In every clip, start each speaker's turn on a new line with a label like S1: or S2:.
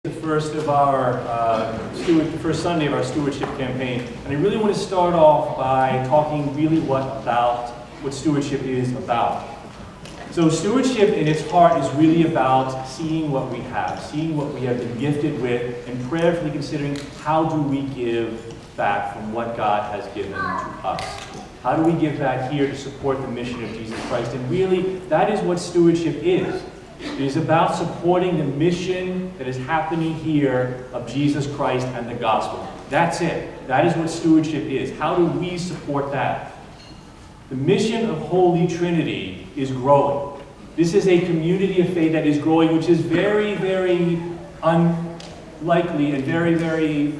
S1: The first Sunday of our stewardship campaign, and I really want to start off by talking really what stewardship is about. So stewardship in its heart is really about seeing what we have been gifted with, and prayerfully considering how do we give back from what God has given to us. How do we give back here to support the mission of Jesus Christ? And really, that is what stewardship is. It is about supporting the mission that is happening here of Jesus Christ and the gospel. That's it. That is what stewardship is. How do we support that? The mission of Holy Trinity is growing. This is a community of faith that is growing, which is very, very unlikely and very, very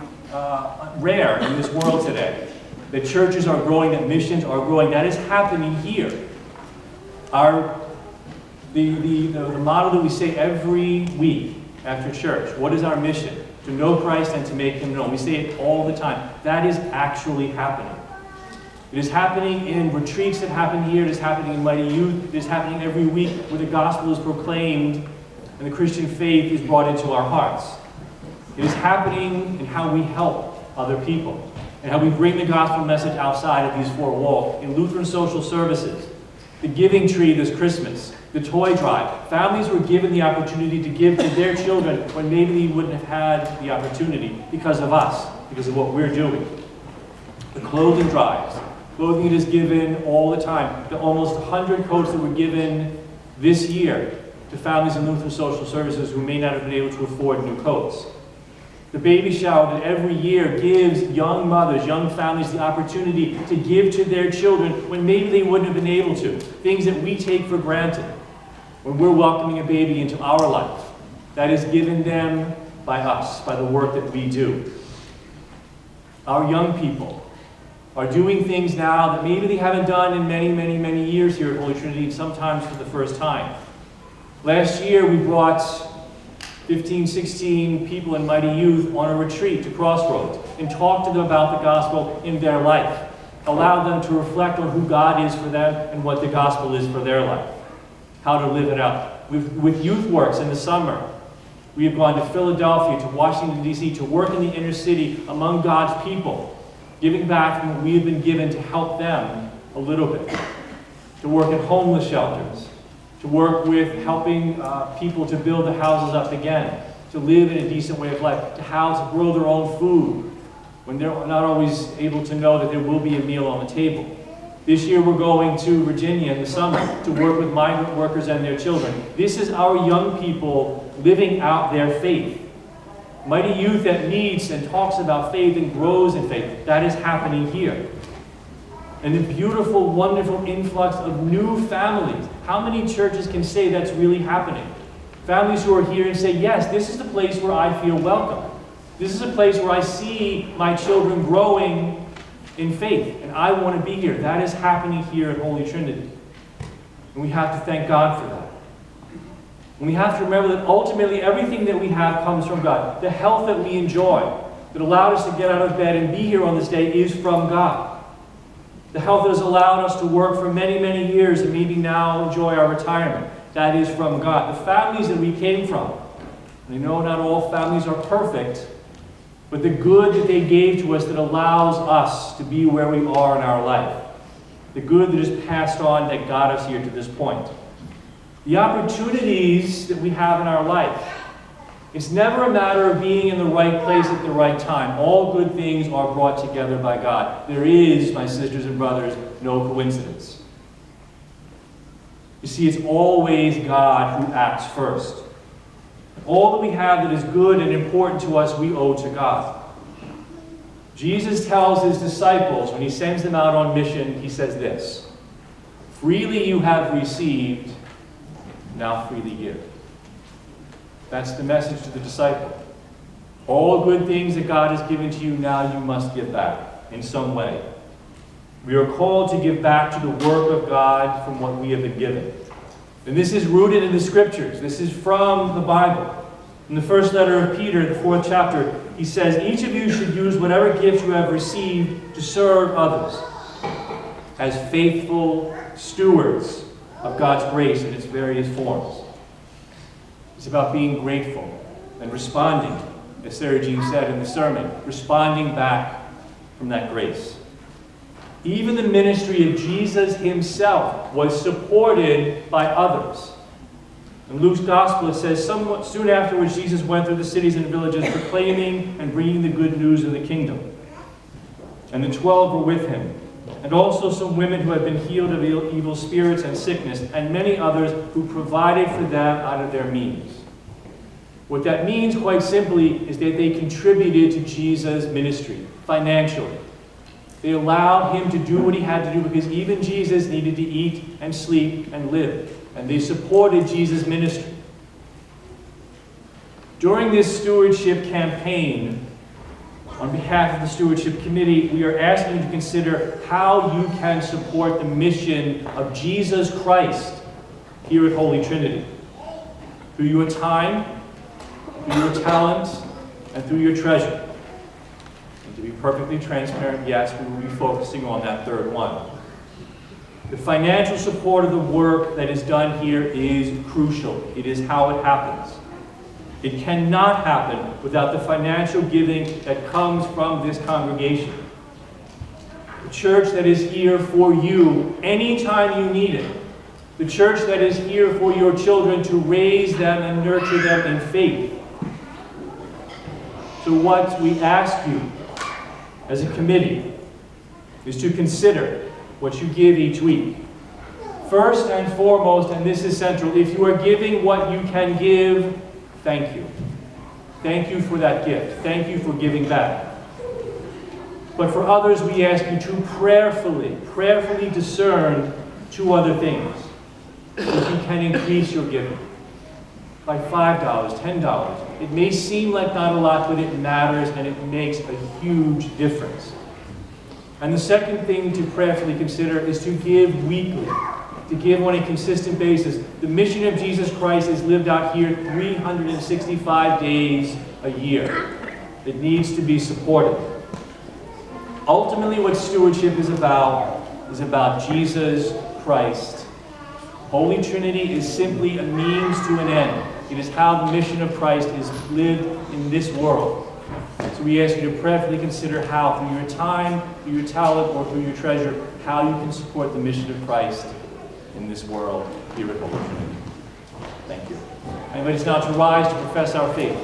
S1: rare in this world today. That churches are growing, that missions are growing. That is happening here. The motto that we say every week after church, what is our mission? To know Christ and to make Him known. We say it all the time. That is actually happening. It is happening in retreats that happen here. It is happening in Mighty Youth. It is happening every week where the gospel is proclaimed and the Christian faith is brought into our hearts. It is happening in how we help other people and how we bring the gospel message outside of these four walls. In Lutheran social services, the giving tree this Christmas, the toy drive. Families were given the opportunity to give to their children when maybe they wouldn't have had the opportunity because of us, because of what we're doing. The clothing drives. Clothing is given all the time. The almost 100 coats that were given this year to families in Lutheran social services who may not have been able to afford new coats. The baby shower that every year gives young mothers, young families the opportunity to give to their children when maybe they wouldn't have been able to. Things that we take for granted when we're welcoming a baby into our life. That is given them by us, by the work that we do. Our young people are doing things now that maybe they haven't done in many, many, many years here at Holy Trinity, and sometimes for the first time. Last year we brought 15, 16 people in Mighty Youth on a retreat to Crossroads and talked to them about the gospel in their life. Allowed them to reflect on who God is for them and what the gospel is for their life. How to live it out. With Youth Works in the summer, we have gone to Philadelphia, to Washington, D.C., to work in the inner city among God's people, giving back from what we have been given to help them a little bit. To work at homeless shelters. To work with helping people to build the houses up again, to live in a decent way of life, to grow their own food when they're not always able to know that there will be a meal on the table. This year we're going to Virginia in the summer to work with migrant workers and their children. This is our young people living out their faith. Mighty Youth that meets and talks about faith and grows in faith. That is happening here. And the beautiful, wonderful influx of new families. How many churches can say that's really happening? Families who are here and say, yes, this is the place where I feel welcome. This is a place where I see my children growing in faith, and I want to be here. That is happening here at Holy Trinity. And we have to thank God for that. And we have to remember that ultimately everything that we have comes from God. The health that we enjoy, that allowed us to get out of bed and be here on this day, is from God. The health that has allowed us to work for many, many years and maybe now enjoy our retirement, that is from God. The families that we came from, I know not all families are perfect, but the good that they gave to us that allows us to be where we are in our life. The good that is passed on that got us here to this point. The opportunities that we have in our life. It's never a matter of being in the right place at the right time. All good things are brought together by God. There is, my sisters and brothers, no coincidence. You see, it's always God who acts first. All that we have that is good and important to us, we owe to God. Jesus tells His disciples, when He sends them out on mission, He says this: freely you have received, now freely give. That's the message to the disciple. All good things that God has given to you, now you must give back in some way. We are called to give back to the work of God from what we have been given. And this is rooted in the Scriptures. This is from the Bible. In the first letter of Peter, the 4th chapter, he says, each of you should use whatever gift you have received to serve others as faithful stewards of God's grace in its various forms. It's about being grateful. and responding, as Sarah Jean said in the sermon, responding back from that grace. Even the ministry of Jesus himself was supported by others. In Luke's Gospel, it says, somewhat soon afterwards, Jesus went through the cities and villages, proclaiming and bringing the good news of the kingdom. And the 12 were with him, and also some women who had been healed of evil spirits and sickness, and many others who provided for them out of their means. What that means, quite simply, is that they contributed to Jesus' ministry financially. They allowed him to do what he had to do because even Jesus needed to eat and sleep and live. And they supported Jesus' ministry. During this stewardship campaign, on behalf of the Stewardship Committee, we are asking you to consider how you can support the mission of Jesus Christ here at Holy Trinity. Through your time, through your talents, and through your treasure. And to be perfectly transparent, yes, we will be focusing on that third one. The financial support of the work that is done here is crucial. It is how it happens. It cannot happen without the financial giving that comes from this congregation. The church that is here for you anytime you need it. The church that is here for your children to raise them and nurture them in faith. So what we ask you as a committee is to consider what you give each week. First and foremost, and this is central, if you are giving what you can give, thank you. Thank you for that gift. Thank you for giving back. But for others, we ask you to prayerfully discern two other things. If you can increase your giving by $5, $10. It may seem like not a lot, but it matters and it makes a huge difference. And the second thing to prayerfully consider is to give weekly, to give on a consistent basis. The mission of Jesus Christ is lived out here 365 days a year. It needs to be supported. Ultimately, what stewardship is about Jesus Christ. Holy Trinity is simply a means to an end. It is how the mission of Christ is lived in this world. So we ask you to prayerfully consider how, through your time, through your talent, or through your treasure, how you can support the mission of Christ in this world here at Holy Trinity. Thank you. I invite us now to rise to profess our faith.